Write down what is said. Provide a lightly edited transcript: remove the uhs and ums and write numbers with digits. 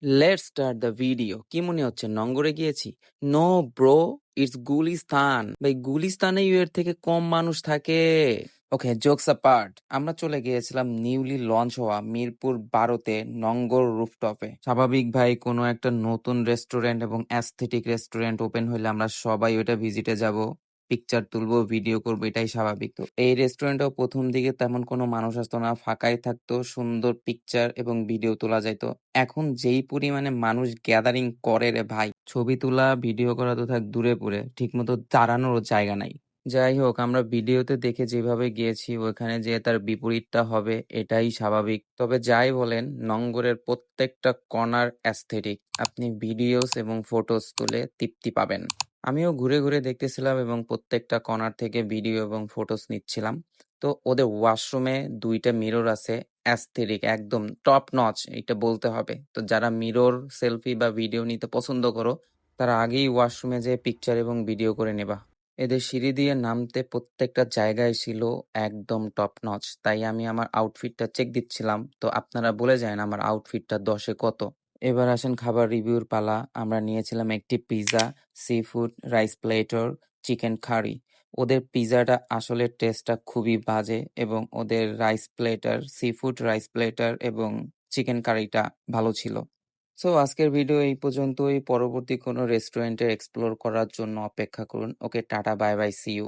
Let's start the video. কি মনে হচ্ছে নঙ্গরে গিয়েছি? No bro, it's Gulistan. ভাই গুলিস্তানে এর থেকে কম মানুষ থাকে। ওকে, জোকস অ্যাপার্ট, আমরা চলে গিয়েছিলাম নিউলি লঞ্চ হওয়া মিরপুর 12-তে নঙ্গর রুফটপে। স্বাভাবিক ভাই, কোনো একটা নতুন রেস্টুরেন্ট এবং অ্যাস্থেটিক রেস্টুরেন্ট ওপেন হইলে আমরা সবাই ওইটা ভিজিটে যাব, পিকচার তুলবো, ভিডিও করবো, এটাই স্বাভাবিক। তো এই রেস্টুরেন্টেও প্রথম দিকে তেমন কোনো মানুষ আসতো না, ফাঁকাই থাকতো, সুন্দর পিকচার এবং ভিডিও তোলা যাইতো। এখন যেই পরিমাণে মানুষ গ্যাদারিং করে রে ভাই, ছবি তোলা ভিডিও করা তো থাক দূরে পড়ে, ঠিকমতো দাঁড়ানোরও জায়গা নাই। যাই হোক, আমরা ভিডিওতে দেখে যেভাবে গিয়েছি ওখানে যে তার বিপরীতটা হবে এটাই স্বাভাবিক। তবে যাই বলেন, নঙ্গরের প্রত্যেকটা কর্নার অ্যাস্থেটিক, আপনি ভিডিওস এবং ফটোস তুলে তৃপ্তি পাবেন। আমিও ঘুরে ঘুরে দেখতেছিলাম এবং প্রত্যেকটা কর্নার থেকে ভিডিও এবং ফটোস নিচ্ছিলাম। তো ওদের ওয়াশরুমে 2টা মিরর আছে, অ্যাস্থেটিক, একদম টপ নচ, এটা বলতে হবে। তো যারা মিরর সেলফি বা ভিডিও নিতে পছন্দ করো, তারা আগেই ওয়াশরুমে যেয়ে পিকচার এবং ভিডিও করে নেবা। এদের সিঁড়ি দিয়ে নামতে প্রত্যেকটা জায়গায় ছিল একদম টপ নচ। তাই আমি আমার আউটফিটটা চেক দিচ্ছিলাম। তো আপনারা বলে যান আমার আউটফিটটা 10-এ কত। এবার আসেন খাবার রিভিউর পালা। আমরা নিয়েছিলাম একটি pizza, seafood, rice platter, chicken curry. ওদের পিৎজাটা আসলে টেস্টটা খুবই বাজে এবং ওদের rice platter, seafood rice platter এবং চিকেন কারিটা ভালো ছিল। সো আজকের ভিডিও এই পর্যন্তই। পরবর্তী কোনো রেস্টুরেন্টে এক্সপ্লোর করার জন্য অপেক্ষা করুন। Okay, tata, bye bye, see you.